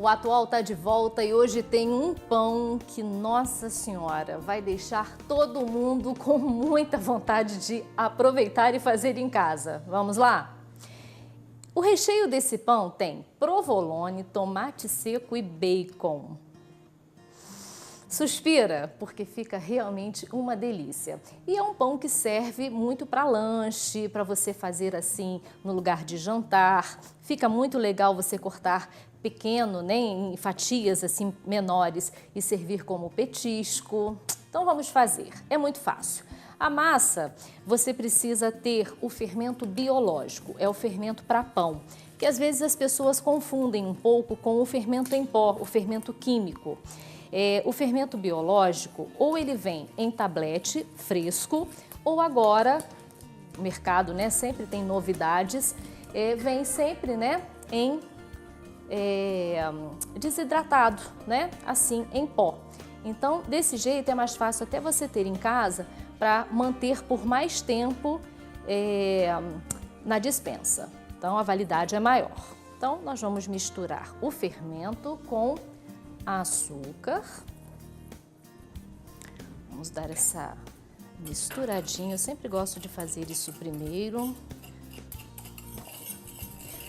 O Atual tá de volta e hoje tem um pão que, nossa senhora, vai deixar todo mundo com muita vontade de aproveitar e fazer em casa. Vamos lá? O recheio desse pão tem provolone, tomate seco e bacon. Suspira, porque fica realmente uma delícia. E é um pão que serve muito para lanche, para você fazer assim no lugar de jantar. Fica muito legal você cortar pequeno, né, em fatias assim menores e servir como petisco. Então vamos fazer, é muito fácil. A massa, você precisa ter o fermento biológico, é o fermento para pão, que às vezes as pessoas confundem um pouco com o fermento em pó, o fermento químico. O fermento biológico, ou ele vem em tablete fresco, ou agora, o mercado, né, sempre tem novidades, vem sempre, né, em desidratado, né, assim, em pó. Então, desse jeito é mais fácil até você ter em casa para manter por mais tempo na despensa. Então, a validade é maior. Então, nós vamos misturar o fermento com açúcar. Vamos dar essa misturadinha. Eu sempre gosto de fazer isso primeiro.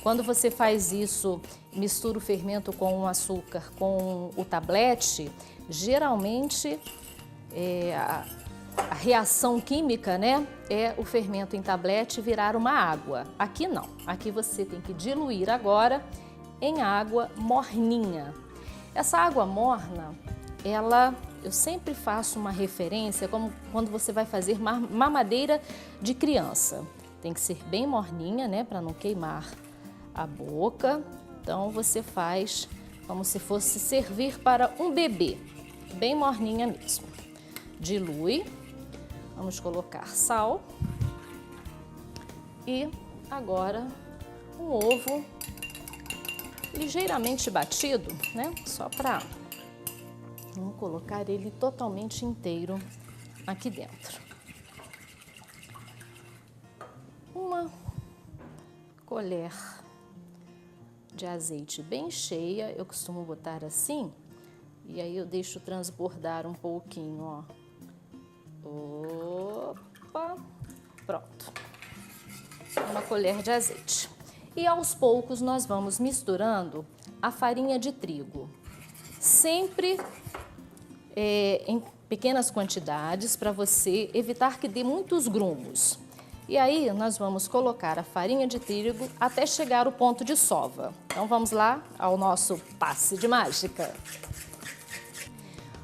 Quando você faz isso, mistura o fermento com o açúcar, com o tablete, geralmente a reação química, né, é o fermento em tablete virar uma água. Aqui não. Aqui você tem que diluir agora em água morninha. Essa água morna, eu sempre faço uma referência como quando você vai fazer mamadeira de criança. Tem que ser bem morninha, né, para não queimar a boca. Então você faz como se fosse servir para um bebê, bem morninha mesmo. Dilui, vamos colocar sal e agora um ovo ligeiramente batido, né? Só para vamos colocar ele totalmente inteiro aqui dentro. Uma colher de azeite bem cheia, eu costumo botar assim, e aí eu deixo transbordar um pouquinho, ó. Opa, pronto. Uma colher de azeite. E aos poucos nós vamos misturando a farinha de trigo. Sempre em pequenas quantidades para você evitar que dê muitos grumos. E aí nós vamos colocar a farinha de trigo até chegar ao ponto de sova. Então vamos lá ao nosso passe de mágica.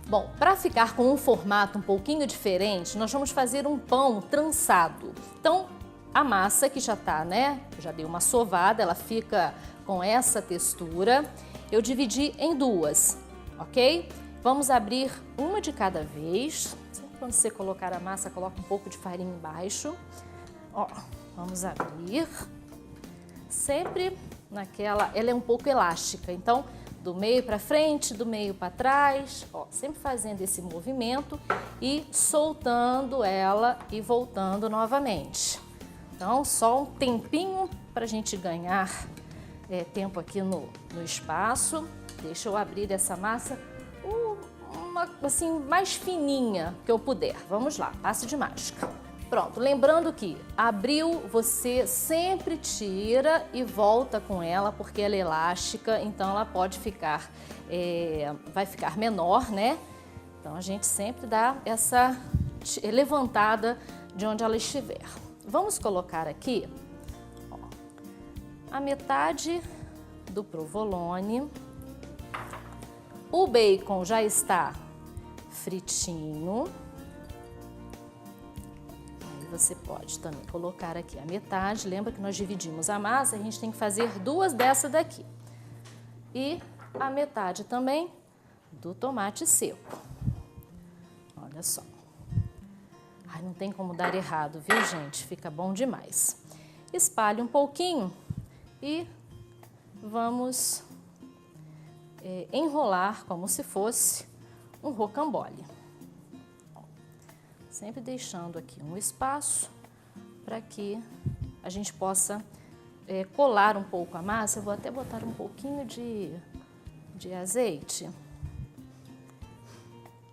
Bom, para ficar com um formato um pouquinho diferente, nós vamos fazer um pão trançado. Então, a massa que já tá, né, já deu uma sovada, ela fica com essa textura. Eu dividi em duas, ok? Vamos abrir uma de cada vez. Sempre quando você colocar a massa, coloca um pouco de farinha embaixo. Ó, vamos abrir. Sempre naquela, ela é um pouco elástica, então do meio para frente, do meio para trás, ó, sempre fazendo esse movimento e soltando ela e voltando novamente. Então, só um tempinho para a gente ganhar tempo aqui no espaço. Deixa eu abrir essa massa assim, mais fininha que eu puder. Vamos lá, passe de mágica. Pronto, lembrando que abriu, você sempre tira e volta com ela, porque ela é elástica, então ela pode ficar, vai ficar menor, né? Então a gente sempre dá essa levantada de onde ela estiver. Vamos colocar aqui, ó, a metade do provolone. O bacon já está fritinho. Aí você pode também colocar aqui a metade. Lembra que nós dividimos a massa, a gente tem que fazer duas dessa daqui. E a metade também do tomate seco. Olha só. Ai, não tem como dar errado, viu, gente? Fica bom demais. Espalhe um pouquinho e vamos enrolar como se fosse um rocambole. Sempre deixando aqui um espaço para que a gente possa colar um pouco a massa. Eu vou até botar um pouquinho de de azeite.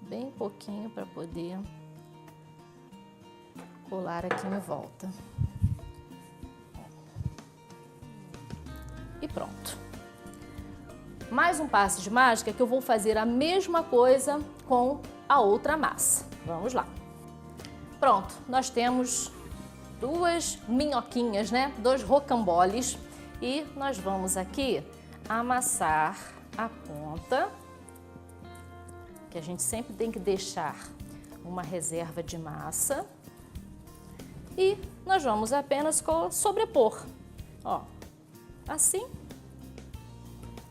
Bem pouquinho para poder colar aqui em volta. E pronto. Mais um passe de mágica que eu vou fazer a mesma coisa com a outra massa. Vamos lá. Pronto, nós temos duas minhoquinhas, né? 2 rocamboles e nós vamos aqui amassar a ponta, que a gente sempre tem que deixar uma reserva de massa. E nós vamos apenas sobrepor, ó, assim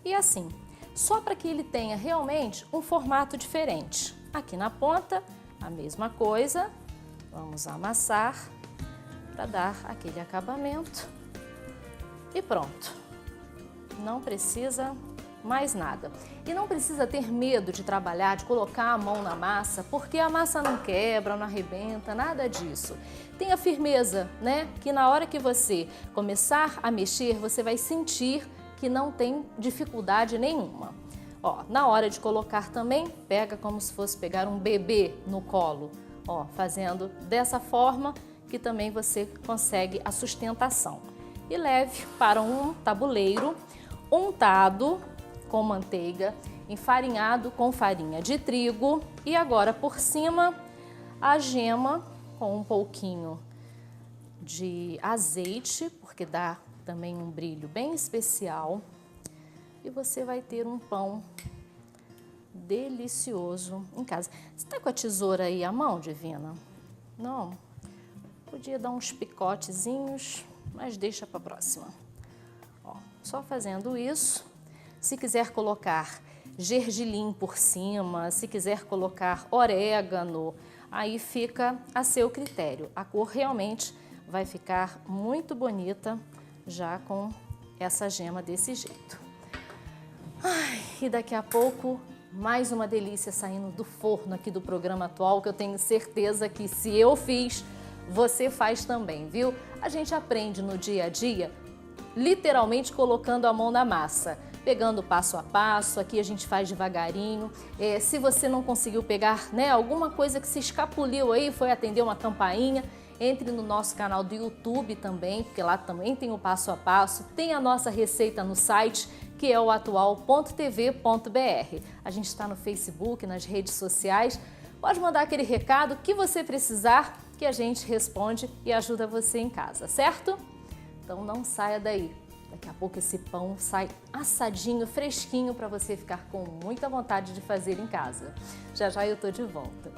e assim, só para que ele tenha realmente um formato diferente. Aqui na ponta, a mesma coisa, vamos amassar para dar aquele acabamento e pronto. Não precisa mais nada. E não precisa ter medo de trabalhar, de colocar a mão na massa, porque a massa não quebra, não arrebenta, nada disso. Tenha firmeza, né? Que na hora que você começar a mexer, você vai sentir que não tem dificuldade nenhuma. Ó, na hora de colocar também, pega como se fosse pegar um bebê no colo, ó, fazendo dessa forma que também você consegue a sustentação. E leve para um tabuleiro untado com manteiga, enfarinhado com farinha de trigo e agora por cima a gema com um pouquinho de azeite, porque dá também um brilho bem especial. E você vai ter um pão delicioso em casa. Você está com a tesoura aí à mão, Divina? Não? Podia dar uns picotezinhos, mas deixa para a próxima. Ó, só fazendo isso. Se quiser colocar gergelim por cima, se quiser colocar orégano, aí fica a seu critério. A cor realmente vai ficar muito bonita já com essa gema desse jeito. Ai, e daqui a pouco mais uma delícia saindo do forno aqui do programa atual, que eu tenho certeza que se eu fiz, você faz também, viu? A gente aprende no dia a dia, literalmente colocando a mão na massa, pegando passo a passo. Aqui a gente faz devagarinho. Se você não conseguiu pegar, né, alguma coisa que se escapuliu aí, foi atender uma campainha, entre no nosso canal do YouTube também, porque lá também tem o passo a passo, tem a nossa receita no site, que é o atual.tv.br. A gente está no Facebook, nas redes sociais. Pode mandar aquele recado que você precisar, que a gente responde e ajuda você em casa, certo? Então não saia daí. Daqui a pouco esse pão sai assadinho, fresquinho, para você ficar com muita vontade de fazer em casa. Já já eu tô de volta.